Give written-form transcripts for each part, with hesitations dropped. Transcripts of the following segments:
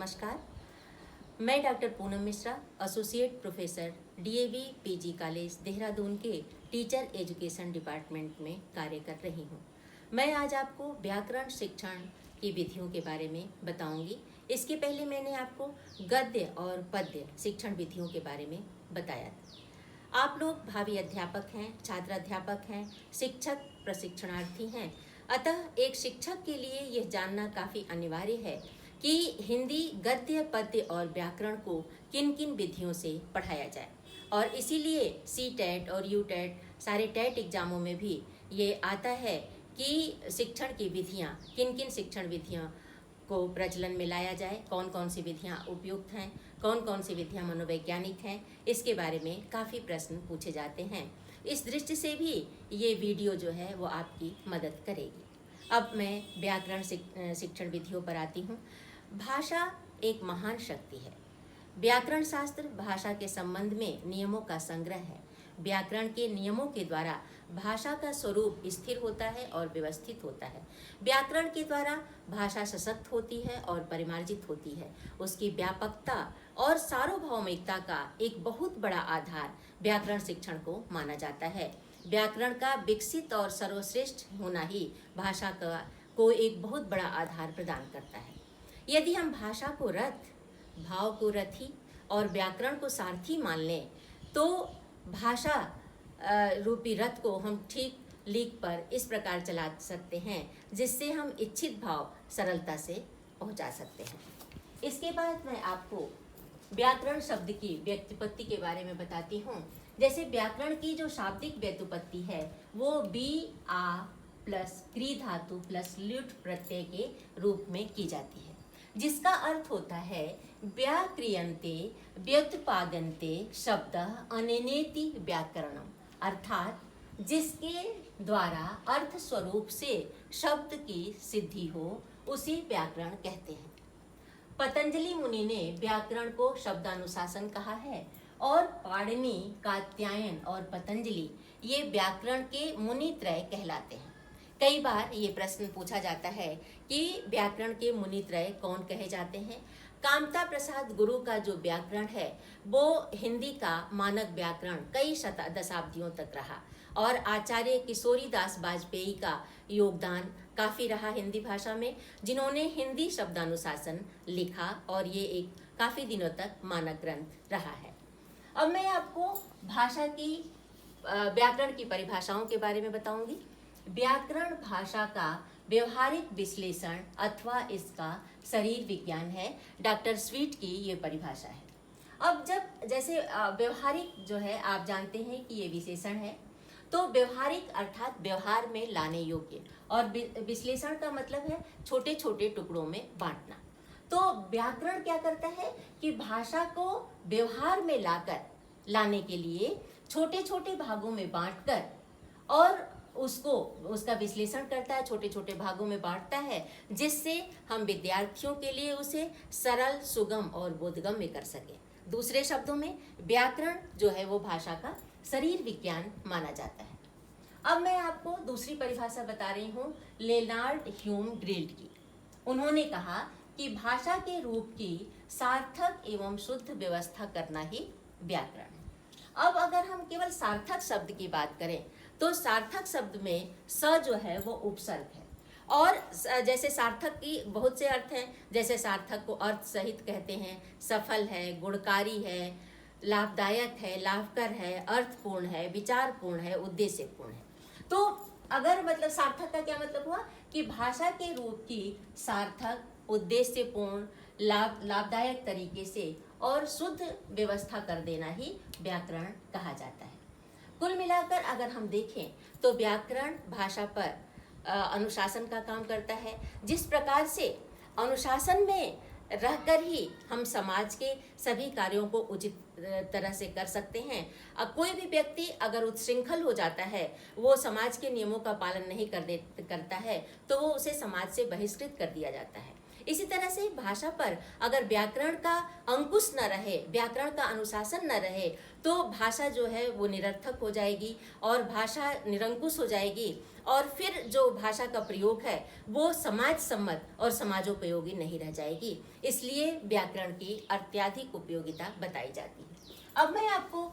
नमस्कार। मैं doctor Poonam Mishra, associate professor DAV PG college Dehradun के टीचर एजुकेशन डिपार्टमेंट में कार्य कर रही हूँ। मैं आज आपको व्याकरण शिक्षण की विधियों के बारे में बताऊंगी। इसके पहले मैंने आपको गद्य और पद्य शिक्षण विधियों के बारे में बताया। आप लोग भावी अध्यापक हैं, छात्राध्यापक हैं, शिक्षक प्रशिक्षणार्थी हैं। अतः एक शिक्षक के लिए यह जानना काफ़ी अनिवार्य है कि हिंदी गद्य, पद्य और व्याकरण को किन किन विधियों से पढ़ाया जाए। और इसीलिए सी-टेट और यू-टेट सारे टेट एग्जामों में भी ये आता है कि शिक्षण की विधियाँ, किन किन शिक्षण विधियाँ को प्रचलन में लाया जाए, कौन कौन सी विधियाँ उपयुक्त हैं, कौन कौन सी विधियाँ मनोवैज्ञानिक हैं, इसके बारे में काफ़ी प्रश्न पूछे जाते हैं। इस दृष्टि से भी ये वीडियो जो है वो आपकी मदद करेगी। अब मैं व्याकरण शिक्षण विधियों पर आती हूँ। भाषा एक महान शक्ति है। व्याकरण शास्त्र भाषा के संबंध में नियमों का संग्रह है। व्याकरण के नियमों के द्वारा भाषा का स्वरूप स्थिर होता है और व्यवस्थित होता है। व्याकरण के द्वारा भाषा सशक्त होती है और परिमार्जित होती है। उसकी व्यापकता और सार्वभौमिकता का एक बहुत बड़ा आधार व्याकरण शिक्षण को माना जाता है। व्याकरण का विकसित और सर्वश्रेष्ठ होना ही भाषा को एक बहुत बड़ा आधार प्रदान करता है। यदि हम भाषा को रथ, भाव को रथी और व्याकरण को सारथी मान लें तो भाषा रूपी रथ को हम ठीक लीक पर इस प्रकार चला सकते हैं जिससे हम इच्छित भाव सरलता से पहुंचा सकते हैं। इसके बाद मैं आपको व्याकरण शब्द की व्युत्पत्ति के बारे में बताती हूँ। जैसे व्याकरण की जो शाब्दिक व्युत्पत्ति है वो बी आ प्लस क्री धातु प्लस ल्युट प्रत्यय के रूप में की जाती है, जिसका अर्थ होता है व्याक्रियन्ते व्युत्पाद्यन्ते शब्दः अनेनेति व्याकरणम, अर्थात जिसके द्वारा अर्थ स्वरूप से शब्द की सिद्धि हो उसे व्याकरण कहते हैं। पतंजलि मुनि ने व्याकरण को शब्दानुशासन कहा है और पाणिनि, कात्यायन और पतंजलि ये व्याकरण के मुनित्रय कहलाते हैं। कई बार ये प्रश्न पूछा जाता है कि व्याकरण के मुनित्रय कौन कहे जाते हैं। कामता प्रसाद गुरु का जो व्याकरण है वो हिंदी का मानक व्याकरण कई दशाब्दियों तक रहा और आचार्य किशोरीदास वाजपेयी का योगदान काफ़ी रहा हिंदी भाषा में, जिन्होंने हिंदी शब्दानुशासन लिखा और ये एक काफ़ी दिनों तक मानक ग्रंथ रहा है। अब मैं आपको भाषा की व्याकरण की परिभाषाओं के बारे में बताऊंगी। व्याकरण भाषा का व्यवहारिक विश्लेषण अथवा इसका शरीर विज्ञान है। डॉक्टर स्वीट की ये परिभाषा है। अब जब जैसे व्यवहारिक जो है आप जानते हैं कि ये विशेषण है, तो व्यवहारिक अर्थात व्यवहार में लाने योग्य, और विश्लेषण का मतलब है छोटे छोटे टुकड़ों में बांटना। तो व्याकरण क्या करता है कि भाषा को व्यवहार में लाने के लिए छोटे छोटे भागों में बांटकर और उसका विश्लेषण करता है, छोटे छोटे भागों में बांटता है, जिससे हम विद्यार्थियों के लिए उसे सरल, सुगम और बोधगम्य कर सके। दूसरे शब्दों में व्याकरण जो है वो भाषा का शरीर विज्ञान माना जाता है। अब मैं आपको दूसरी परिभाषा बता रही हूँ लेनार्ड ह्यूम ग्रिल्ड की। उन्होंने कहा कि भाषा के रूप की सार्थक एवं शुद्ध व्यवस्था करना ही व्याकरण है। अब अगर हम केवल सार्थक शब्द की बात करें तो सार्थक शब्द में स जो है वो उपसर्ग है, और जैसे सार्थक की बहुत से अर्थ हैं। जैसे सार्थक को अर्थ सहित कहते हैं, सफल है, गुणकारी है, लाभदायक है, लाभकर है, अर्थपूर्ण है, विचारपूर्ण है, उद्देश्यपूर्ण है। तो अगर मतलब सार्थक का क्या मतलब हुआ कि भाषा के रूप की सार्थक, उद्देश्यपूर्ण, लाभदायक तरीके से और शुद्ध व्यवस्था कर देना ही व्याकरण कहा जाता है। कुल मिलाकर अगर हम देखें तो व्याकरण भाषा पर अनुशासन का काम करता है। जिस प्रकार से अनुशासन में रहकर ही हम समाज के सभी कार्यों को उचित तरह से कर सकते हैं। अब कोई भी व्यक्ति अगर उच्छृंखल हो जाता है, वो समाज के नियमों का पालन नहीं करता है, तो वो उसे समाज से बहिष्कृत कर दिया जाता है। इसी तरह से भाषा पर अगर व्याकरण का अंकुश न रहे, व्याकरण का अनुशासन न रहे, तो भाषा जो है वो निरर्थक हो जाएगी और भाषा निरंकुश हो जाएगी और फिर जो भाषा का प्रयोग है वो समाज सम्मत और समाजोपयोगी नहीं रह जाएगी। इसलिए व्याकरण की अत्यधिक उपयोगिता बताई जाती है। अब मैं आपको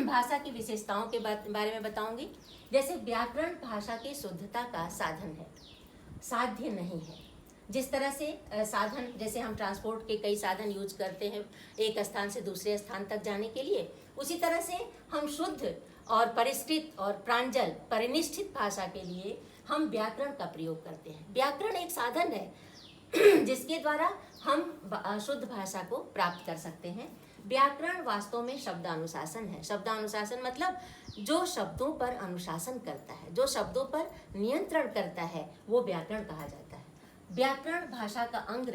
भाषा की विशेषताओं के बारे में बताऊंगी। जैसे व्याकरण भाषा की शुद्धता का साधन है, साध्य नहीं है। जिस तरह से साधन, जैसे हम ट्रांसपोर्ट के कई साधन यूज करते हैं एक स्थान से दूसरे स्थान तक जाने के लिए, उसी तरह से हम शुद्ध और परिष्कृत और प्रांजल परिनिष्ठित भाषा के लिए हम व्याकरण का प्रयोग करते हैं। व्याकरण एक साधन है जिसके द्वारा हम शुद्ध भाषा को प्राप्त कर सकते हैं। व्याकरण वास्तव में शब्दानुशासन है। शब्दानुशासन मतलब जो शब्दों पर अनुशासन करता है, जो शब्दों पर नियंत्रण करता है, वो व्याकरण कहा जाता है। व्याकरण भाषा का अंग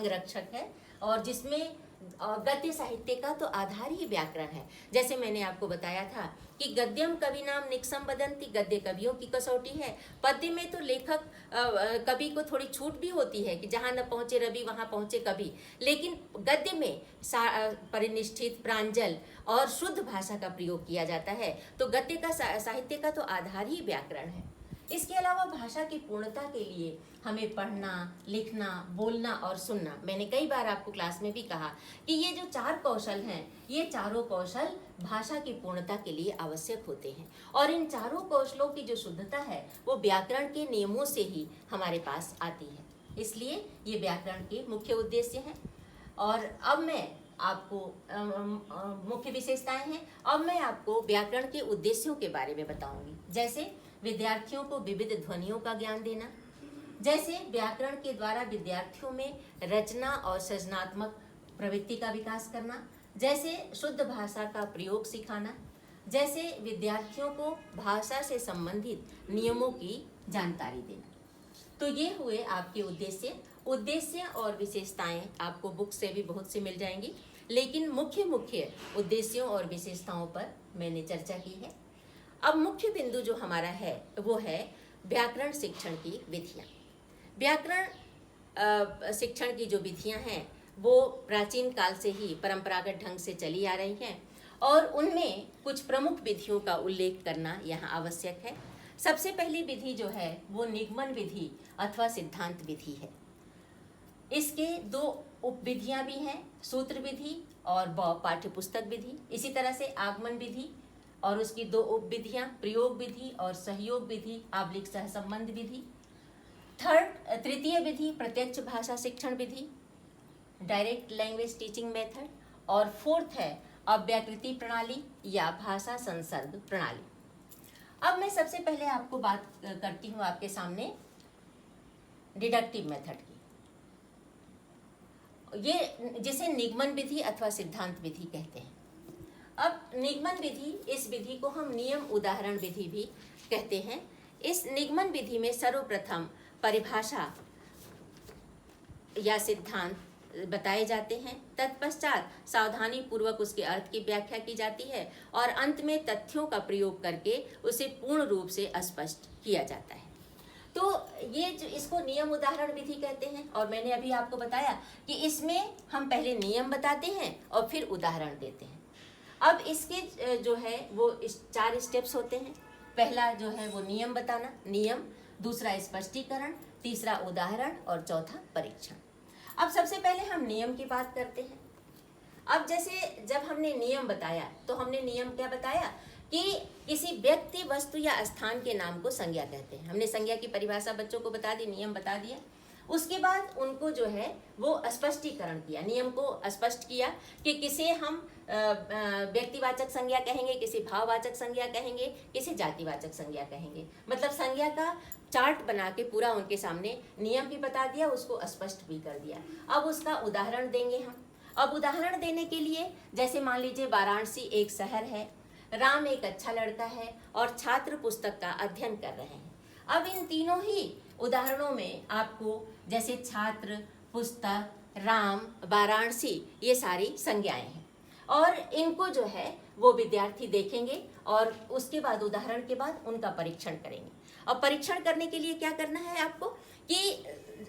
रक्षक है और जिसमें गद्य साहित्य का तो आधार ही व्याकरण है। जैसे मैंने आपको बताया था कि गद्यम कविनाम निक्सम वदंती, गद्य कवियों की कसौटी है। पद्य में तो लेखक कवि को थोड़ी छूट भी होती है कि जहाँ न पहुँचे रवि वहाँ पहुँचे कवि, लेकिन गद्य में परिनिष्ठित, प्रांजल और शुद्ध भाषा का प्रयोग किया जाता है। तो गद्य का साहित्य का तो आधार ही व्याकरण है। इसके अलावा भाषा की पूर्णता के लिए हमें पढ़ना, लिखना, बोलना और सुनना, मैंने कई बार आपको क्लास में भी कहा कि ये जो 4 कौशल हैं, ये चारों कौशल भाषा की पूर्णता के लिए आवश्यक होते हैं। और इन चारों कौशलों की जो शुद्धता है वो व्याकरण के नियमों से ही हमारे पास आती है। इसलिए ये व्याकरण के मुख्य उद्देश्य हैं। और अब मैं आपको मुख्य विशेषताएं हैं, अब मैं आपको व्याकरण के उद्देश्यों के बारे में बताऊंगी। जैसे विद्यार्थियों को विविध ध्वनियों का ज्ञान देना, जैसे व्याकरण के द्वारा विद्यार्थियों में रचना और सृजनात्मक प्रवृत्ति का विकास करना, जैसे शुद्ध भाषा का प्रयोग सिखाना, जैसे विद्यार्थियों को भाषा से संबंधित नियमों की जानकारी देना। तो ये हुए आपके उद्देश्य और विशेषताएं आपको बुक से भी बहुत सी मिल जाएंगी, लेकिन मुख्य उद्देश्यों और विशेषताओं पर मैंने चर्चा की है। अब मुख्य बिंदु जो हमारा है वो है व्याकरण शिक्षण की विधियाँ। व्याकरण शिक्षण की जो विधियाँ हैं वो प्राचीन काल से ही परंपरागत ढंग से चली आ रही हैं और उनमें कुछ प्रमुख विधियों का उल्लेख करना यहाँ आवश्यक है। सबसे पहली विधि जो है वो निगमन विधि अथवा सिद्धांत विधि है। इसके 2 उपविधियाँ भी हैं, सूत्र विधि और पाठ्यपुस्तक विधि। इसी तरह से आगमन विधि और उसकी 2 उपविधियाँ, प्रयोग विधि और सहयोग विधि, आबलिक सहसंबंध विधि। तृतीय विधि प्रत्यक्ष भाषा शिक्षण विधि, डायरेक्ट लैंग्वेज टीचिंग मेथड। और 4th है अव्याकृति प्रणाली या भाषा संसर्ग प्रणाली। अब मैं सबसे पहले आपको बात करती हूँ आपके सामने डिडक्टिव मेथड की, ये जिसे निगमन विधि अथवा सिद्धांत विधि कहते हैं। अब निगमन विधि, इस विधि को हम नियम उदाहरण विधि भी कहते हैं। इस निगमन विधि में सर्वप्रथम परिभाषा या सिद्धांत बताए जाते हैं, तत्पश्चात सावधानी पूर्वक उसके अर्थ की व्याख्या की जाती है और अंत में तथ्यों का प्रयोग करके उसे पूर्ण रूप से स्पष्ट किया जाता है। तो ये जो इसको नियम उदाहरण विधि कहते हैं। और मैंने अभी आपको बताया कि इसमें हम पहले नियम बताते हैं और फिर उदाहरण देते हैं। अब इसके जो है वो 4 स्टेप्स होते हैं। पहला जो है वो नियम बताना, नियम, दूसरा स्पष्टीकरण, तीसरा उदाहरण और चौथा परीक्षण। अब सबसे पहले हम नियम की बात करते हैं। अब जैसे जब हमने नियम बताया तो हमने नियम क्या बताया कि किसी व्यक्ति, वस्तु या स्थान के नाम को संज्ञा कहते हैं। हमने संज्ञा की परिभाषा बच्चों को बता दी, नियम बता दिया। उसके बाद उनको जो है वो स्पष्टीकरण किया, नियम को स्पष्ट किया कि किसे हम व्यक्तिवाचक संज्ञा कहेंगे, किसी भाववाचक संज्ञा कहेंगे, किसी जातिवाचक संज्ञा कहेंगे। मतलब संज्ञा का चार्ट बना के पूरा उनके सामने नियम भी बता दिया, उसको स्पष्ट भी कर दिया। अब उसका उदाहरण देंगे हम। अब उदाहरण देने के लिए जैसे मान लीजिए वाराणसी एक शहर है, राम एक अच्छा लड़का है और छात्र पुस्तक का अध्ययन कर रहे हैं। अब इन तीनों ही उदाहरणों में आपको जैसे छात्र, पुस्तक, राम, वाराणसी, ये सारी संज्ञाएं हैं और इनको जो है वो विद्यार्थी देखेंगे और उसके बाद उदाहरण के बाद उनका परीक्षण करेंगे। और परीक्षण करने के लिए क्या करना है आपको कि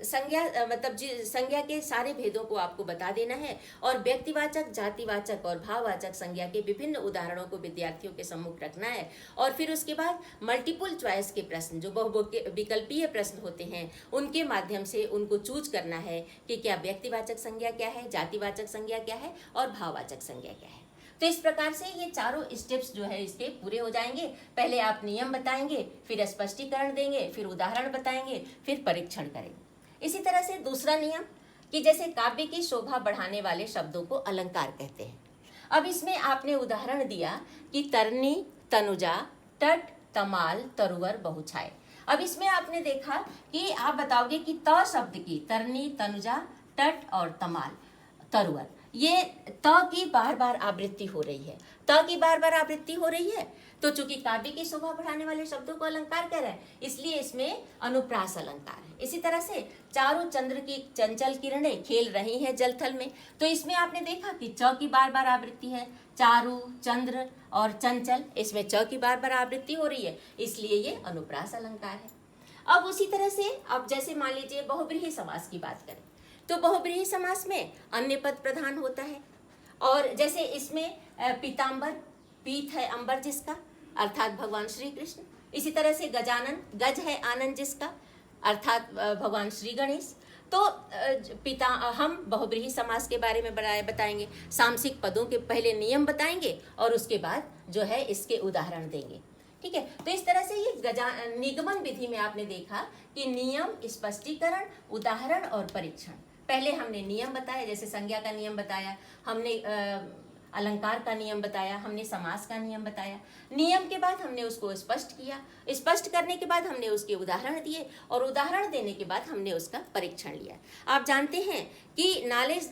संज्ञा मतलब संज्ञा के सारे भेदों को आपको बता देना है और व्यक्तिवाचक, जातिवाचक और भाववाचक संज्ञा के विभिन्न उदाहरणों को विद्यार्थियों के सम्मुख रखना है। और फिर उसके बाद मल्टीपल चॉइस के प्रश्न, जो बहुविकल्पीय प्रश्न होते हैं, उनके माध्यम से उनको चूज करना है कि क्या व्यक्तिवाचक संज्ञा क्या है, जातिवाचक संज्ञा क्या है और भाववाचक संज्ञा क्या है। तो इस प्रकार से ये चारों स्टेप्स जो है इसके पूरे हो जाएंगे। पहले आप नियम बताएंगे, फिर स्पष्टीकरण देंगे, फिर उदाहरण बताएंगे, फिर परीक्षण करेंगे। इसी तरह से दूसरा नियम कि जैसे काव्य की शोभा बढ़ाने वाले शब्दों को अलंकार कहते हैं। अब इसमें आपने उदाहरण दिया कि तरनी, तनुजा, तट, तमाल, तरुवर, बहुछाय। अब इसमें आपने देखा कि आप बताओगे कि त शब्द की तरनी, तनुजा, तट और तमाल, तरुवर, ये त की बार बार आवृत्ति हो रही है। त की बार बार आवृत्ति हो रही है तो चूंकि काव्य की शोभा बढ़ाने वाले शब्दों को अलंकार कह रहा है, इसलिए इसमें अनुप्रास अलंकार है। इसी तरह से चारों चंद्र की चंचल किरणें खेल रही हैं जल थल में, तो इसमें आपने देखा कि च की बार बार आवृत्ति है। चारु, चंद्र और चंचल, इसमें च की बार बार आवृत्ति हो रही है, इसलिए ये अनुप्रास अलंकार है। अब उसी तरह से अब जैसे मान लीजिए बहुव्रीहि समास की बात करें तो बहुव्रीहि समास में अन्य पद प्रधान होता है। और जैसे इसमें पीतांबर, पीत है अंबर जिसका, अर्थात भगवान श्री कृष्ण। इसी तरह से गजानन, गज है आनंद जिसका, अर्थात भगवान श्री गणेश। तो हम बहुव्रीहि समास के बारे में बताएंगे, सामसिक पदों के पहले नियम बताएंगे और उसके बाद जो है इसके उदाहरण देंगे। ठीक है, तो इस तरह से ये निगमन विधि में आपने देखा कि नियम, स्पष्टीकरण, उदाहरण और परीक्षण। पहले हमने नियम बताया, जैसे संज्ञा का नियम बताया, हमने अलंकार का नियम बताया, हमने समास का नियम बताया। नियम के बाद हमने उसको स्पष्ट किया, स्पष्ट करने के बाद हमने उसके उदाहरण दिए और उदाहरण देने के बाद हमने उसका परीक्षण लिया। आप जानते हैं कि knowledge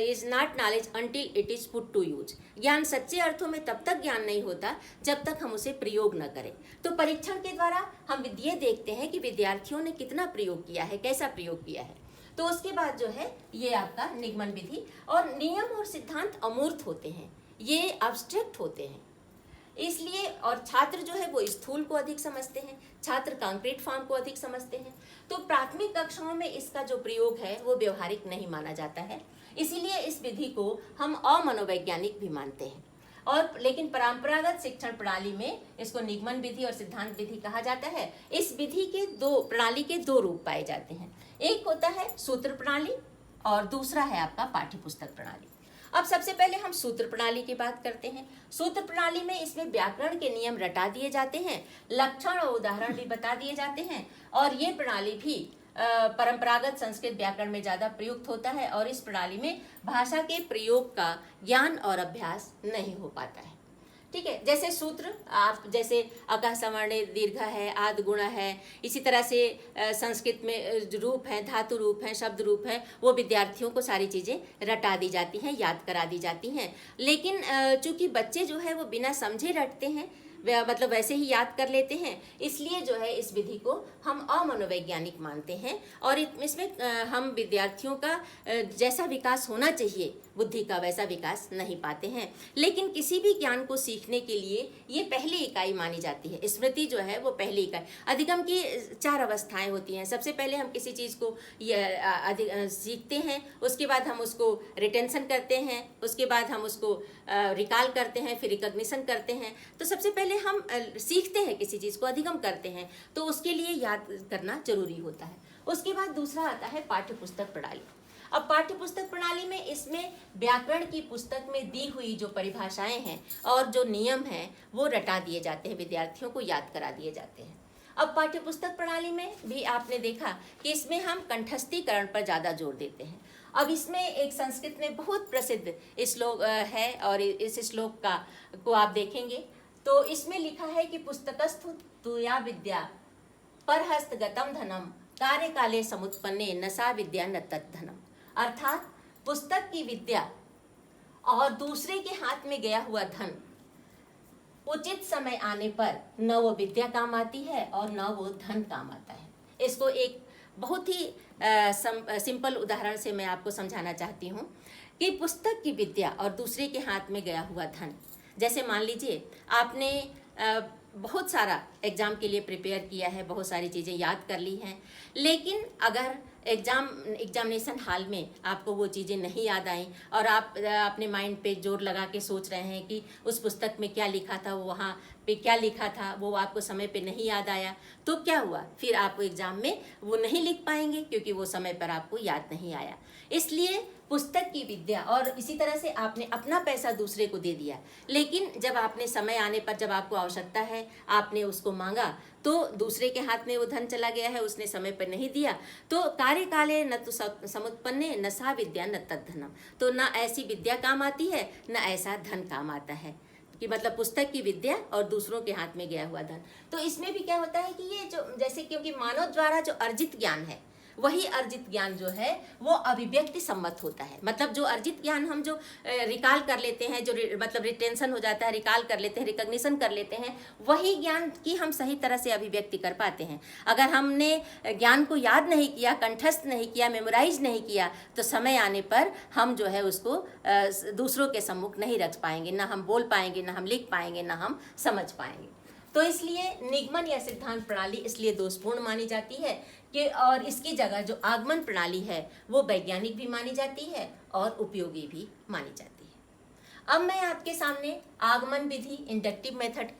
is not knowledge until it is put to use. ज्ञान सच्चे अर्थों में तब तक ज्ञान नहीं होता जब तक हम उसे प्रयोग न करें। तो परीक्षण के द्वारा हम ये देखते हैं कि विद्यार्थियों ने कितना प्रयोग किया है, कैसा प्रयोग किया है। तो उसके बाद जो है ये आपका निगमन विधि। और नियम और सिद्धांत अमूर्त होते हैं, ये एब्स्ट्रैक्ट होते हैं, इसलिए और छात्र जो है वो स्थूल को अधिक समझते हैं, छात्र कॉन्क्रीट फॉर्म को अधिक समझते हैं। तो प्राथमिक कक्षाओं में इसका जो प्रयोग है वो व्यवहारिक नहीं माना जाता है, इसीलिए इस विधि को हम अमनोवैज्ञानिक भी मानते हैं। और लेकिन परंपरागत शिक्षण प्रणाली में इसको निगमन विधि और सिद्धांत विधि कहा जाता है। इस विधि के प्रणाली के दो रूप पाए जाते हैं, एक होता है सूत्र प्रणाली और दूसरा है आपका पाठ्य पुस्तक प्रणाली। अब सबसे पहले हम सूत्र प्रणाली की बात करते हैं। सूत्र प्रणाली में इसमें व्याकरण के नियम रटा दिए जाते हैं, लक्षण और उदाहरण भी बता दिए जाते हैं। और ये प्रणाली भी परंपरागत संस्कृत व्याकरण में ज्यादा प्रयुक्त होता है और इस प्रणाली में भाषा के प्रयोग का ज्ञान और अभ्यास नहीं हो पाता है। ठीक है, जैसे सूत्र आप जैसे अकः सवर्णे दीर्घ है, आदि गुण है, इसी तरह से संस्कृत में रूप है, धातु रूप है, शब्द रूप है, वो विद्यार्थियों को सारी चीज़ें रटा दी जाती हैं, याद करा दी जाती हैं। लेकिन चूंकि बच्चे जो है वो बिना समझे रटते हैं, मतलब वैसे ही याद कर लेते हैं, इसलिए जो है इस विधि को हम अमनोवैज्ञानिक मानते हैं। और इसमें हम विद्यार्थियों का जैसा विकास होना चाहिए बुद्धि का वैसा विकास नहीं पाते हैं। लेकिन किसी भी ज्ञान को सीखने के लिए ये पहली इकाई मानी जाती है। स्मृति जो है वो पहली इकाई। अधिगम की 4 अवस्थाएं होती हैं। सबसे पहले हम किसी चीज़ को सीखते हैं, उसके बाद हम उसको रिटेंशन करते हैं, उसके बाद हम उसको रिकॉल करते हैं, फिर रिकॉग्निशन करते हैं। तो सबसे पहले हम सीखते हैं किसी चीज़ को, अधिगम करते हैं, तो उसके लिए याद करना जरूरी होता है। उसके बाद दूसरा आता है पाठ्य पुस्तक प्रणाली। अब पाठ्य पुस्तक प्रणाली में इसमें व्याकरण की पुस्तक में दी हुई जो परिभाषाएं हैं और जो नियम हैं वो रटा दिए जाते हैं, विद्यार्थियों को याद करा दिए जाते हैं। अब पाठ्य पुस्तक प्रणाली में भी आपने देखा कि इसमें हम कंठस्थीकरण पर ज़्यादा जोर देते हैं। अब इसमें एक संस्कृत में बहुत प्रसिद्ध श्लोक है और इस श्लोक को आप देखेंगे तो इसमें लिखा है कि पुस्तकस्थु तुया विद्या परहस्तगतम धनम कार्य काले समुत्पन्ने न सा विद्या न तद्धनम। अर्थात पुस्तक की विद्या और दूसरे के हाथ में गया हुआ धन उचित समय आने पर न वो विद्या काम आती है और न वो धन काम आता है। इसको एक बहुत ही सिंपल उदाहरण से मैं आपको समझाना चाहती हूँ कि पुस्तक की विद्या और दूसरे के हाथ में गया हुआ धन, जैसे मान लीजिए आपने बहुत सारा एग्ज़ाम के लिए प्रिपेयर किया है, बहुत सारी चीज़ें याद कर ली हैं, लेकिन अगर एग्जामिनेशन हाल में आपको वो चीज़ें नहीं याद आई और आप अपने माइंड पे जोर लगा के सोच रहे हैं कि उस पुस्तक में क्या लिखा था, वो वहाँ पे क्या लिखा था, वो आपको समय पे नहीं याद आया, तो क्या हुआ, फिर आप एग्ज़ाम में वो नहीं लिख पाएंगे क्योंकि वो समय पर आपको याद नहीं आया। इसलिए पुस्तक की विद्या, और इसी तरह से आपने अपना पैसा दूसरे को दे दिया, लेकिन जब आपने समय आने पर, जब आपको आवश्यकता है, आपने उसको मांगा तो दूसरे के हाथ में वो धन चला गया है, उसने समय पर नहीं दिया। तो कार्य काले न तो समुत्पन्ने न सा विद्या न तद्धनम, तो न ऐसी विद्या काम आती है न ऐसा धन काम आता है, कि मतलब पुस्तक की विद्या और दूसरों के हाथ में गया हुआ धन। तो इसमें भी क्या होता है कि ये जो जैसे, क्योंकि मानव द्वारा जो अर्जित ज्ञान है, वही अर्जित ज्ञान जो है वो अभिव्यक्ति सम्मत होता है। मतलब जो अर्जित ज्ञान हम जो रिकॉल कर लेते हैं, जो मतलब रिटेंशन हो जाता है, रिकॉल कर लेते हैं, रिकॉग्निशन कर लेते हैं, वही ज्ञान की हम सही तरह से अभिव्यक्ति कर पाते हैं। अगर हमने ज्ञान को याद नहीं किया, कंठस्थ नहीं किया, मेमोराइज नहीं किया, तो समय आने पर हम जो है उसको दूसरों के सम्मुख नहीं रख पाएंगे, ना हम बोल पाएंगे, ना हम लिख पाएंगे, ना हम समझ पाएंगे। तो इसलिए निगमन या सिद्धांत प्रणाली इसलिए दोषपूर्ण मानी जाती है कि, और इसकी जगह जो आगमन प्रणाली है वो वैज्ञानिक भी मानी जाती है और उपयोगी भी मानी जाती है। अब मैं आपके सामने आगमन विधि, इंडक्टिव मेथड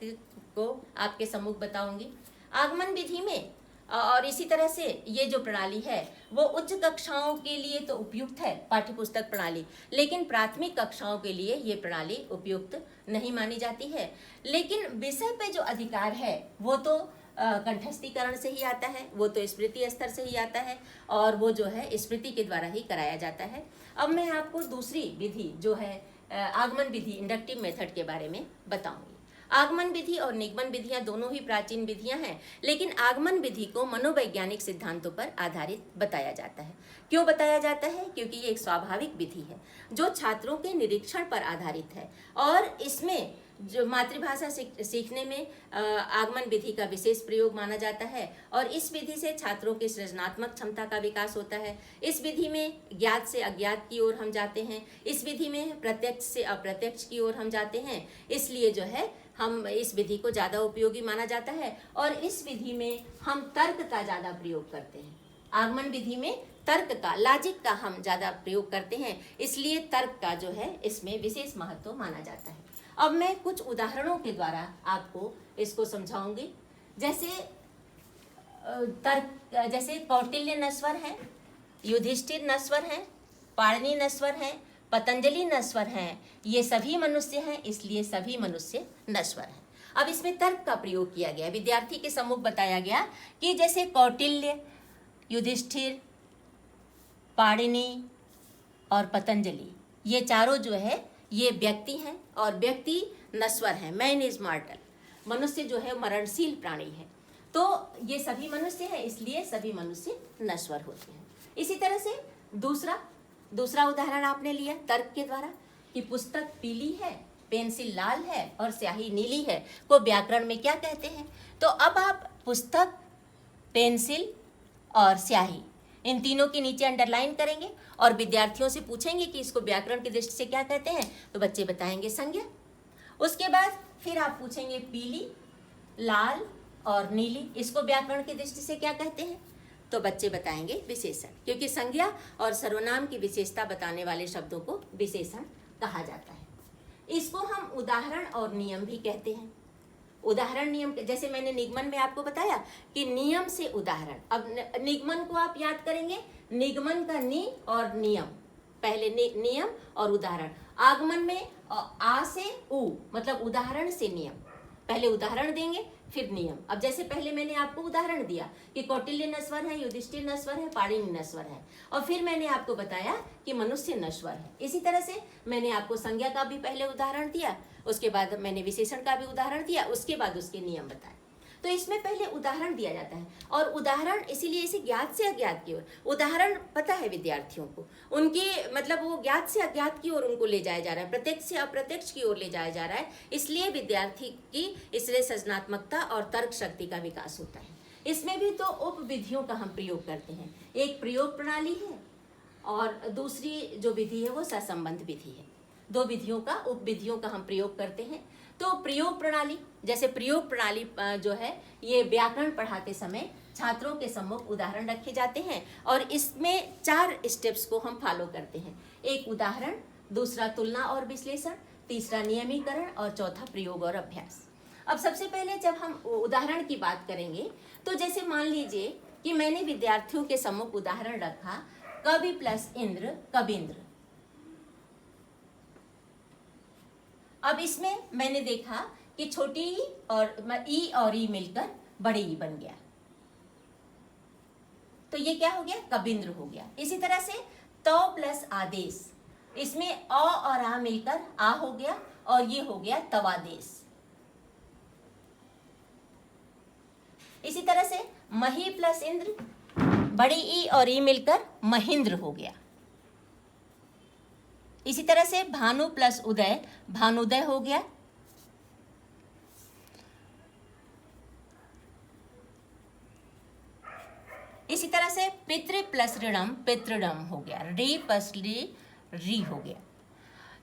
को आपके सम्मुख बताऊंगी। आगमन विधि में और इसी तरह से ये जो प्रणाली है वो उच्च कक्षाओं के लिए तो उपयुक्त है, पाठ्यपुस्तक प्रणाली, लेकिन प्राथमिक कक्षाओं के लिए ये प्रणाली उपयुक्त नहीं मानी जाती है। लेकिन विषय पे जो अधिकार है वो तो कंठस्थीकरण से ही आता है, वो तो स्मृति स्तर से ही आता है, और वो जो है स्मृति के द्वारा ही कराया जाता है। अब मैं आपको दूसरी विधि जो है आगमन विधि, इंडक्टिव मेथड के बारे में बताऊंगी। आगमन विधि और निगमन विधियां दोनों ही प्राचीन विधियां हैं, लेकिन आगमन विधि को मनोवैज्ञानिक सिद्धांतों पर आधारित बताया जाता है। क्यों बताया जाता है? क्योंकि ये एक स्वाभाविक विधि है जो छात्रों के निरीक्षण पर आधारित है, और इसमें जो मातृभाषा सीखने में आगमन विधि का विशेष प्रयोग माना जाता है, और इस विधि से छात्रों की सृजनात्मक क्षमता का विकास होता है। इस विधि में ज्ञात से अज्ञात की ओर हम जाते हैं, इस विधि में प्रत्यक्ष से अप्रत्यक्ष की ओर हम जाते हैं, इसलिए जो है हम इस विधि को ज़्यादा उपयोगी माना जाता है, और इस विधि में हम तर्क का ज़्यादा प्रयोग करते हैं। आगमन विधि में तर्क का, लॉजिक का हम ज़्यादा प्रयोग करते हैं, इसलिए तर्क का जो है इसमें विशेष महत्व माना जाता है। अब मैं कुछ उदाहरणों के द्वारा आपको इसको समझाऊंगी। जैसे तर्क, जैसे कौटिल्य नस्वर है, युधिष्ठिर नस्वर है, पाणिनि नस्वर है, पतंजलि नस्वर हैं, ये सभी मनुष्य हैं, इसलिए सभी मनुष्य नश्वर हैं। अब इसमें तर्क का प्रयोग किया गया, विद्यार्थी के सम्मुख बताया गया कि जैसे कौटिल्य, युधिष्ठिर, पाणिनि और पतंजलि, ये चारों जो है ये व्यक्ति हैं, और व्यक्ति नश्वर हैं, मैन इज मॉर्टल, मनुष्य जो है मरणशील प्राणी है, तो ये सभी मनुष्य हैं, इसलिए सभी मनुष्य नश्वर होते हैं। इसी तरह से दूसरा उदाहरण आपने लिया तर्क के द्वारा कि पुस्तक पीली है, पेंसिल लाल है और स्याही नीली है, को व्याकरण में क्या कहते हैं? तो अब आप पुस्तक, पेंसिल और स्याही, इन तीनों के नीचे अंडरलाइन करेंगे और विद्यार्थियों से पूछेंगे कि इसको व्याकरण की दृष्टि से क्या कहते हैं, तो बच्चे बताएंगे संज्ञा। उसके बाद फिर आप पूछेंगे पीली, लाल और नीली, इसको व्याकरण की दृष्टि से क्या कहते हैं, तो बच्चे बताएंगे विशेषण, क्योंकि संज्ञा और सर्वनाम की विशेषता बताने वाले शब्दों को विशेषण कहा जाता है। इसको हम उदाहरण और नियम भी कहते हैं। उदाहरण नियम, जैसे मैंने निगमन में आपको बताया कि नियम से उदाहरण। अब निगमन को आप याद करेंगे, निगमन का नि और नियम, पहले नियम और उदाहरण। आगमन में आ से उ, मतलब उदाहरण से नियम, पहले उदाहरण देंगे फिर नियम। अब जैसे पहले मैंने आपको उदाहरण दिया कि कौटिल्य नश्वर है, युधिष्ठिर नश्वर है, पाणिनि नश्वर है, और फिर मैंने आपको बताया कि मनुष्य नश्वर है। इसी तरह से मैंने आपको संज्ञा का भी पहले उदाहरण दिया, उसके बाद मैंने विशेषण का भी उदाहरण दिया, उसके बाद उसके नियम बताए। तो इसमें पहले उदाहरण दिया जाता है, और उदाहरण इसीलिए इसे ज्ञात से अज्ञात की ओर, उदाहरण पता है विद्यार्थियों को, उनके मतलब वो ज्ञात से अज्ञात की ओर उनको ले जाया जा रहा है, प्रत्यक्ष से अप्रत्यक्ष की ओर ले जाया जा रहा है, इसलिए विद्यार्थी की इसलिए सृजनात्मकता और तर्क शक्ति का विकास होता है। इसमें भी तो उपविधियों का हम प्रयोग करते हैं, एक प्रयोग प्रणाली है और दूसरी जो विधि है वो सहसंबंध विधि है। दो विधियों का, उपविधियों का हम प्रयोग करते हैं। तो प्रयोग प्रणाली, जैसे प्रयोग प्रणाली जो है ये व्याकरण पढ़ाते समय छात्रों के सम्मुख उदाहरण रखे जाते हैं और इसमें 4 स्टेप्स को हम फॉलो करते हैं। एक उदाहरण, दूसरा तुलना और विश्लेषण, तीसरा नियमीकरण और चौथा प्रयोग और अभ्यास। अब सबसे पहले जब हम उदाहरण की बात करेंगे तो जैसे मान लीजिए कि मैंने विद्यार्थियों के सम्मुख उदाहरण रखा कवि प्लस इंद्र कबींद्र। अब इसमें मैंने देखा कि छोटी ई और ई मिलकर बड़े ई बन गया, तो ये क्या हो गया, कबींद्र हो गया। इसी तरह से तो प्लस आदेश, इसमें अ और आ मिलकर आ हो गया और ये हो गया तवादेश। इसी तरह से मही प्लस इंद्र, बड़ी ई और ई मिलकर महेंद्र हो गया। इसी तरह से भानु प्लस उदय भानुदय हो गया। इसी तरह से पितृ प्लस ऋणम पितृडम हो गया, री प्लस री हो गया।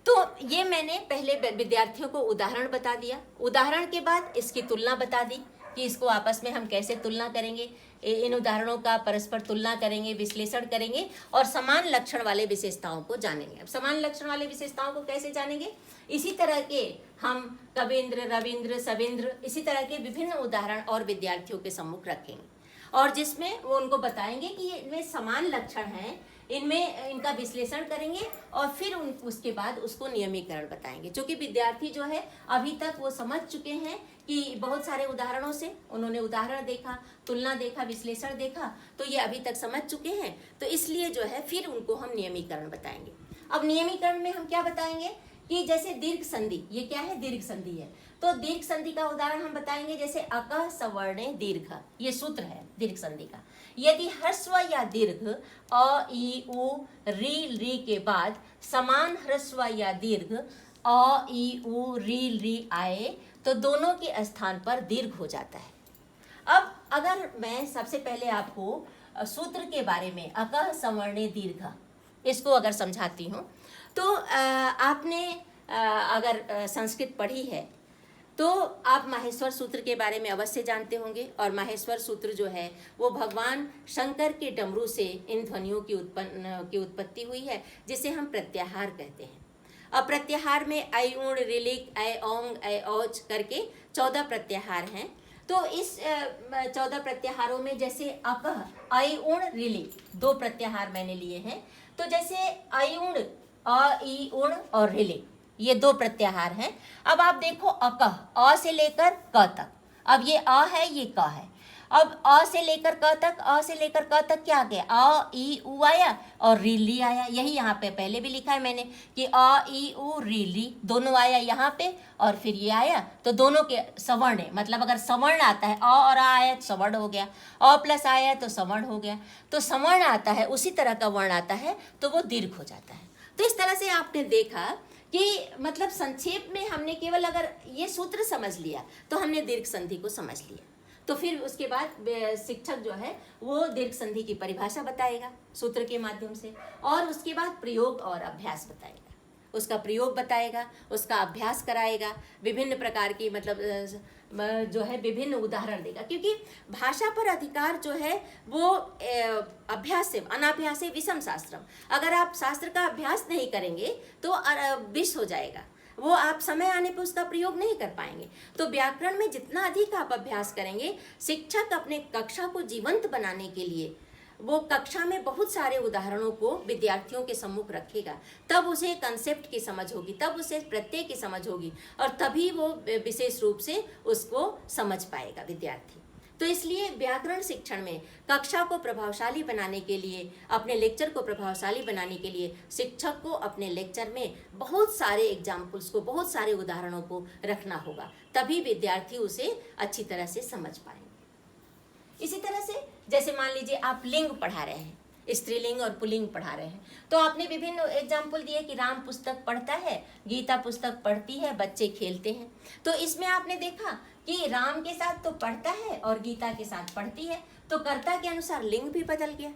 तो ये मैंने पहले विद्यार्थियों को उदाहरण बता दिया, उदाहरण के बाद इसकी तुलना बता दी कि इसको आपस में हम कैसे तुलना करेंगे, इन उदाहरणों का परस्पर तुलना करेंगे, विश्लेषण करेंगे और समान लक्षण वाले विशेषताओं को जानेंगे। अब समान लक्षण वाले विशेषताओं को कैसे जानेंगे, इसी तरह के हम कबींद्र, रविंद्र, सविंद्र, इसी तरह के विभिन्न उदाहरण और विद्यार्थियों के सम्मुख रखेंगे और जिसमें वो उनको बताएंगे कि इनमें समान लक्षण हैं, इनमें इनका विश्लेषण करेंगे और फिर उसके बाद उसको नियमीकरण बताएंगे। क्योंकि विद्यार्थी जो है अभी तक वो समझ चुके हैं कि बहुत सारे उदाहरणों से उन्होंने उदाहरण देखा, तुलना देखा, विश्लेषण देखा, तो ये अभी तक समझ चुके हैं। तो इसलिए जो है फिर उनको हम नियमीकरण बताएंगे। अब नियमीकरण में हम क्या बताएंगे कि जैसे दीर्घ संधि, ये क्या है, दीर्घ संधि है, तो दीर्घ संधि का उदाहरण हम बताएंगे जैसे अकः सवर्णे दीर्घ, ये सूत्र है दीर्घ संधि का। यदि ह्रस्व या दीर्घ अ ई उ री के बाद समान ह्रस्व या दीर्घ अ ई उ री आए तो दोनों के स्थान पर दीर्घ हो जाता है। अब अगर मैं सबसे पहले आपको सूत्र के बारे में अकः सवर्णे दीर्घ इसको अगर समझाती हूँ तो आपने अगर संस्कृत पढ़ी है तो आप माहेश्वर सूत्र के बारे में अवश्य जानते होंगे। और माहेश्वर सूत्र जो है वो भगवान शंकर के डमरू से इन ध्वनियों की उत्पत्ति हुई है, जिसे हम प्रत्याहार कहते हैं। अब प्रत्याहार में ऐ उण रिलिक ऐ औंग ऐ औच करके 14 प्रत्याहार हैं। तो इस 14 प्रत्याहारों में जैसे अकः ऐ उण रिलिक 2 प्रत्याहार मैंने लिए हैं। तो जैसे ऐ उण अ ई उण और रिलिक ये 2 प्रत्याहार हैं। अब आप देखो अकः अ से लेकर क तक, अब ये अ है ये क है। अब अ से लेकर क तक, अ से लेकर क तक क्या आ गया, अ ई उ आया और री आया। यही यहाँ पे पहले भी लिखा है मैंने कि अ ई उ री दोनों आया यहाँ पे और फिर ये आया, तो दोनों के सवर्ण है। मतलब अगर सवर्ण आता है अ और आ आया तो सवर्ण हो गया, अ प्लस आया तो सवर्ण हो गया। तो सवर्ण आता है उसी तरह का वर्ण आता है तो वो दीर्घ हो जाता है। तो इस तरह से आपने देखा कि मतलब संक्षेप में हमने केवल अगर ये सूत्र समझ लिया तो हमने दीर्घ संधि को समझ लिया। तो फिर उसके बाद शिक्षक जो है वो दीर्घ संधि की परिभाषा बताएगा सूत्र के माध्यम से और उसके बाद प्रयोग और अभ्यास बताएगा, उसका प्रयोग बताएगा, उसका अभ्यास कराएगा, विभिन्न प्रकार की मतलब जो है विभिन्न उदाहरण देगा। क्योंकि भाषा पर अधिकार जो है वो अभ्यास से अनाभ्यास से विषम शास्त्रम, अगर आप शास्त्र का अभ्यास नहीं करेंगे तो विष हो जाएगा, वो आप समय आने पर उसका प्रयोग नहीं कर पाएंगे। तो व्याकरण में जितना अधिक आप अभ्यास करेंगे, शिक्षक अपने कक्षा को जीवंत बनाने के लिए वो कक्षा में बहुत सारे उदाहरणों को विद्यार्थियों के सम्मुख रखेगा, तब उसे कंसेप्ट की समझ होगी, तब उसे प्रत्यय की समझ होगी और तभी वो विशेष रूप से उसको समझ पाएगा विद्यार्थी। तो इसलिए व्याकरण शिक्षण में कक्षा को प्रभावशाली बनाने के लिए, अपने लेक्चर को प्रभावशाली बनाने के लिए शिक्षक को अपने लेक्चर में बहुत सारे एग्जाम्पल्स को, बहुत सारे उदाहरणों को रखना होगा, तभी विद्यार्थी उसे अच्छी तरह से समझ पाएंगे। इसी तरह से जैसे मान लीजिए आप लिंग पढ़ा रहे हैं, स्त्रीलिंग और पुल्लिंग पढ़ा रहे हैं, तो आपने विभिन्न एग्जाम्पल दिए कि राम पुस्तक पढ़ता है, गीता पुस्तक पढ़ती है, बच्चे खेलते हैं। तो इसमें आपने देखा कि राम के साथ तो पढ़ता है और गीता के साथ पढ़ती है, तो कर्ता के अनुसार लिंग भी बदल गया।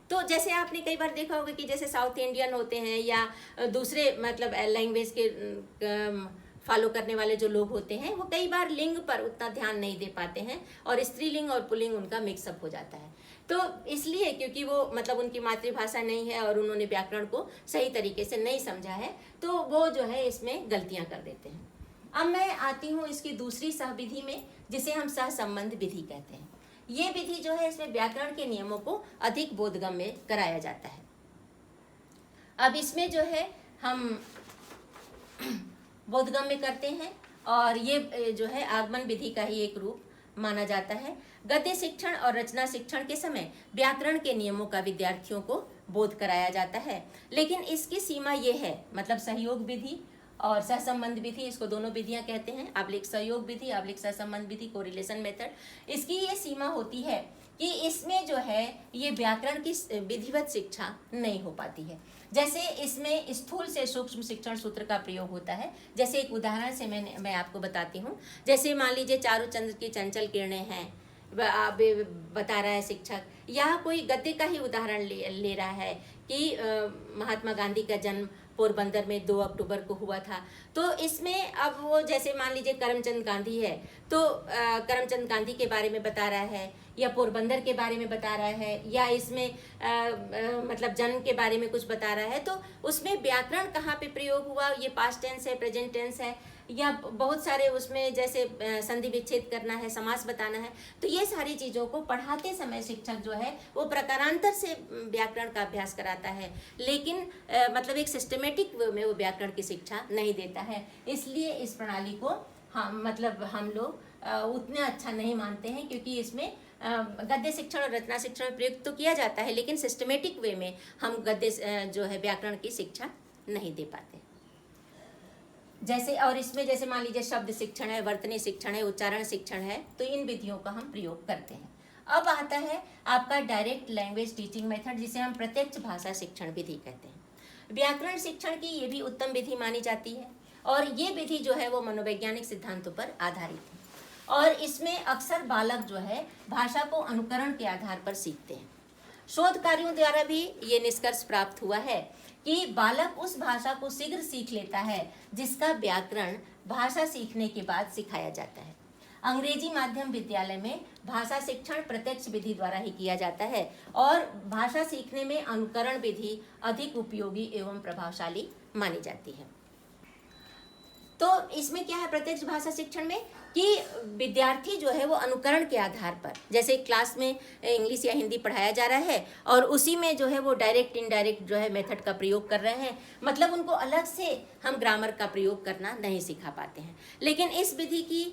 तो जैसे आपने कई बार देखा होगा कि जैसे साउथ इंडियन होते हैं या दूसरे मतलब लैंग्वेज के फॉलो करने वाले जो लोग होते हैं वो कई बार लिंग पर उतना ध्यान नहीं दे पाते हैं और स्त्रीलिंग और पुल्लिंग उनका मिक्सअप हो जाता है। तो इसलिए क्योंकि वो मतलब उनकी मातृभाषा नहीं है और उन्होंने व्याकरण को सही तरीके से नहीं समझा है, तो वो जो है इसमें गलतियां कर देते हैं। अब मैं आती हूँ इसकी दूसरी सहविधि में, जिसे हम सहसंबंध विधि कहते हैं। ये विधि जो है इसमें व्याकरण के नियमों को अधिक बोधगम्य कराया जाता है। अब इसमें जो है हम बोधगम्य करते हैं और ये जो है आगमन विधि का ही एक रूप माना जाता है। गद्य शिक्षण और रचना शिक्षण के समय व्याकरण के नियमों का विद्यार्थियों को बोध कराया जाता है, लेकिन इसकी सीमा ये है, मतलब सहयोग विधि और सहसंबंध विधि, इसको दोनों विधियां कहते हैं। आप लिख सहयोग विधि, आप लिख सहसंबंध विधि, कोरिलेशन मेथड। इसकी ये सीमा होती है कि इसमें जो है ये व्याकरण की विधिवत शिक्षा नहीं हो पाती है। जैसे इसमें स्थूल से सूक्ष्म शिक्षण सूत्र का प्रयोग होता है। जैसे एक उदाहरण से मैं आपको बताती हूँ। जैसे मान लीजिए चारों चंद्र की चंचल किरणें हैं, बता रहा है शिक्षक, या कोई गद्य का ही उदाहरण ले रहा है कि महात्मा गांधी का जन्म पोरबंदर में 2 अक्टूबर को हुआ था। तो इसमें अब वो जैसे मान लीजिए करमचंद गांधी है, तो करमचंद गांधी के बारे में बता रहा है, या पोरबंदर के बारे में बता रहा है, या इसमें मतलब जन्म के बारे में कुछ बता रहा है, तो उसमें व्याकरण कहाँ पे प्रयोग हुआ, ये पास्ट टेंस है, प्रेजेंट टेंस है, या बहुत सारे उसमें जैसे संधि विच्छेद करना है, समास बताना है। तो ये सारी चीज़ों को पढ़ाते समय शिक्षक जो है वो प्रकारांतर से व्याकरण का अभ्यास कराता है, लेकिन मतलब एक सिस्टमेटिक वे में वो व्याकरण की शिक्षा नहीं देता है। इसलिए इस प्रणाली को हम लोग उतना अच्छा नहीं मानते हैं, क्योंकि इसमें गद्य शिक्षण और रचना शिक्षण प्रयुक्त तो किया जाता है, लेकिन सिस्टमेटिक वे में हम गद्य जो है व्याकरण की शिक्षा नहीं दे पाते। जैसे और इसमें जैसे मान लीजिए शब्द शिक्षण है, वर्तनी शिक्षण है, उच्चारण शिक्षण है, तो इन विधियों का हम प्रयोग करते हैं। अब आता है आपका डायरेक्ट लैंग्वेज टीचिंग मेथड, जिसे हम प्रत्यक्ष भाषा शिक्षण विधि कहते हैं। व्याकरण शिक्षण की ये भी उत्तम विधि मानी जाती है, और ये विधि जो है वो मनोवैज्ञानिक सिद्धांतों पर आधारित है, और इसमें अक्सर बालक जो है भाषा को अनुकरण के आधार पर सीखते हैं। शोध कार्यों द्वारा भी ये निष्कर्ष प्राप्त हुआ है कि बालक उस भाषा को शीघ्र सीख लेता है जिसका व्याकरण भाषा सीखने के बाद सिखाया जाता है। अंग्रेजी माध्यम विद्यालय में भाषा शिक्षण प्रत्यक्ष विधि द्वारा ही किया जाता है, और भाषा सीखने में अनुकरण विधि अधिक उपयोगी एवं प्रभावशाली मानी जाती है। तो इसमें क्या है प्रत्यक्ष भाषा शिक्षण में कि विद्यार्थी जो है वो अनुकरण के आधार पर, जैसे क्लास में इंग्लिश या हिंदी पढ़ाया जा रहा है और उसी में जो है वो डायरेक्ट इनडायरेक्ट जो है मेथड का प्रयोग कर रहे हैं, मतलब उनको अलग से हम ग्रामर का प्रयोग करना नहीं सिखा पाते हैं। लेकिन इस विधि की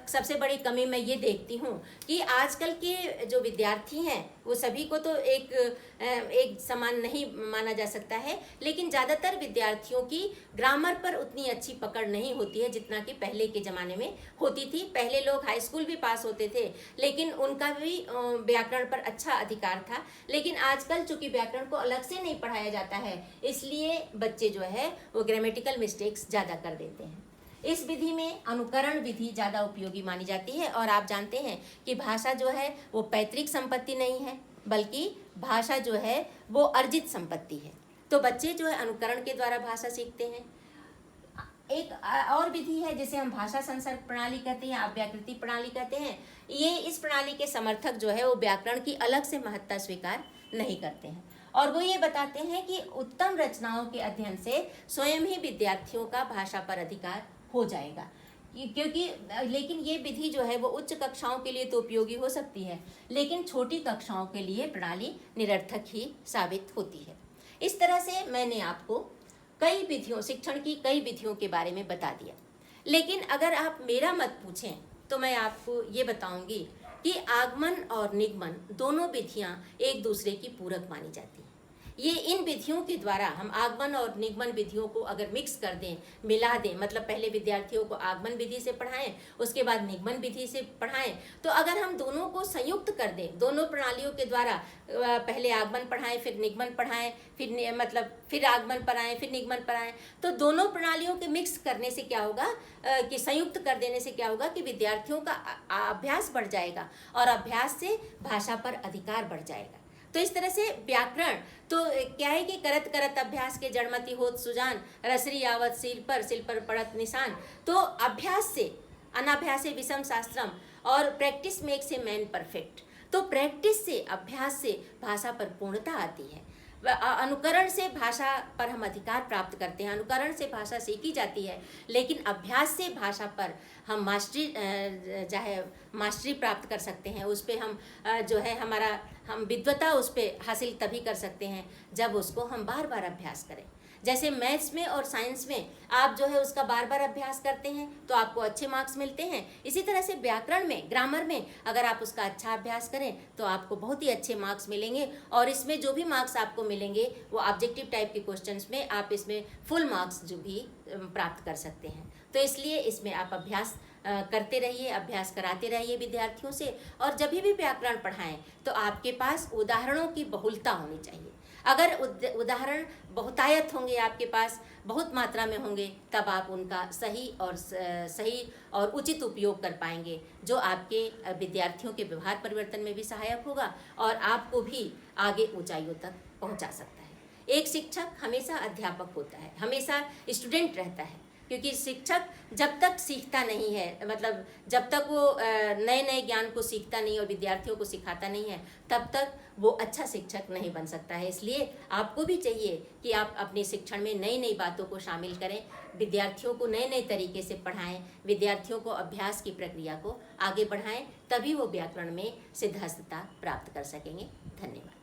सबसे बड़ी कमी मैं ये देखती हूँ कि आजकल के जो विद्यार्थी हैं वो सभी को तो एक समान नहीं माना जा सकता है, लेकिन ज़्यादातर विद्यार्थियों की ग्रामर पर उतनी अच्छी पकड़ नहीं होती है जितना कि पहले के ज़माने में होती थी। पहले लोग हाई स्कूल भी पास होते थे, लेकिन उनका भी व्याकरण पर अच्छा अधिकार था। लेकिन आजकल चूंकि व्याकरण को अलग से नहीं पढ़ाया जाता है, इसलिए बच्चे जो है वो ग्रामेटिकल मिस्टेक्स ज़्यादा कर देते हैं। इस विधि में अनुकरण विधि ज़्यादा उपयोगी मानी जाती है, और आप जानते हैं कि भाषा जो है वो पैतृक संपत्ति नहीं है, बल्कि भाषा जो है वो अर्जित संपत्ति है। तो बच्चे जो है अनुकरण के द्वारा भाषा सीखते हैं। एक और विधि है जिसे हम भाषा संसर्ग प्रणाली कहते हैं, आप व्याकृति प्रणाली कहते हैं। ये इस प्रणाली के समर्थक जो है वो व्याकरण की अलग से महत्ता स्वीकार नहीं करते हैं, और वो ये बताते हैं कि उत्तम रचनाओं के अध्ययन से स्वयं ही विद्यार्थियों का भाषा पर अधिकार हो जाएगा। क्योंकि लेकिन ये विधि जो है वो उच्च कक्षाओं के लिए तो उपयोगी हो सकती है, लेकिन छोटी कक्षाओं के लिए प्रणाली निरर्थक ही साबित होती है। इस तरह से मैंने आपको कई विधियों, शिक्षण की कई विधियों के बारे में बता दिया। लेकिन अगर आप मेरा मत पूछें तो मैं आपको ये बताऊंगी कि आगमन और निगमन दोनों विधियां एक दूसरे की पूरक मानी जाती हैं। ये इन विधियों के द्वारा हम आगमन और निगमन विधियों को अगर मिक्स कर दें, मिला दें, मतलब पहले विद्यार्थियों को आगमन विधि से पढ़ाएं, उसके बाद निगमन विधि से पढ़ाएं, तो अगर हम दोनों को संयुक्त कर दें, दोनों प्रणालियों के द्वारा पहले आगमन पढ़ाएं, फिर निगमन पढ़ाएं, फिर आगमन पढ़ाएं, फिर निगमन पढ़ाएं, तो दोनों प्रणालियों के मिक्स करने से क्या होगा कि संयुक्त कर देने से क्या होगा कि विद्यार्थियों का अभ्यास बढ़ जाएगा, और अभ्यास से भाषा पर अधिकार बढ़ जाएगा। तो इस तरह से व्याकरण तो क्या है कि करत करत अभ्यास के जड़मति होत सुजान, रसरी आवत सिल पर पड़त निशान। तो अभ्यास से अनाभ्यासे विषम शास्त्रम और practice makes a man perfect. तो प्रैक्टिस से, अभ्यास से भाषा पर पूर्णता आती है। अनुकरण से भाषा पर हम अधिकार प्राप्त करते हैं, अनुकरण से भाषा सीखी जाती है, लेकिन अभ्यास से भाषा पर हम मास्टरी प्राप्त कर सकते हैं। उस पर हम जो है हम विद्वता उस पर हासिल तभी कर सकते हैं जब उसको हम बार बार अभ्यास करें। जैसे मैथ्स में और साइंस में आप जो है उसका बार बार अभ्यास करते हैं तो आपको अच्छे मार्क्स मिलते हैं। इसी तरह से व्याकरण में, ग्रामर में अगर आप उसका अच्छा अभ्यास करें तो आपको बहुत ही अच्छे मार्क्स मिलेंगे, और इसमें जो भी मार्क्स आपको मिलेंगे वो ऑब्जेक्टिव टाइप के क्वेश्चंस में आप इसमें फुल मार्क्स जो भी प्राप्त कर सकते हैं। तो इसलिए इसमें आप अभ्यास करते रहिए, अभ्यास कराते रहिए विद्यार्थियों से, और जब भी व्याकरण पढ़ाएं तो आपके पास उदाहरणों की बहुलता होनी चाहिए। अगर उदाहरण बहुतायत होंगे, आपके पास बहुत मात्रा में होंगे, तब आप उनका सही और उचित उपयोग कर पाएंगे, जो आपके विद्यार्थियों के व्यवहार परिवर्तन में भी सहायक होगा और आपको भी आगे ऊंचाइयों तक पहुंचा सकता है। एक शिक्षक हमेशा अध्यापक होता है, हमेशा स्टूडेंट रहता है, क्योंकि शिक्षक जब तक सीखता नहीं है, मतलब जब तक वो नए नए ज्ञान को सीखता नहीं और विद्यार्थियों को सिखाता नहीं है, तब तक वो अच्छा शिक्षक नहीं बन सकता है। इसलिए आपको भी चाहिए कि आप अपने शिक्षण में नई नई बातों को शामिल करें, विद्यार्थियों को नए नए तरीके से पढ़ाएं, विद्यार्थियों को अभ्यास की प्रक्रिया को आगे बढ़ाएं, तभी वो व्याकरण में सिद्धहस्तता प्राप्त कर सकेंगे। धन्यवाद।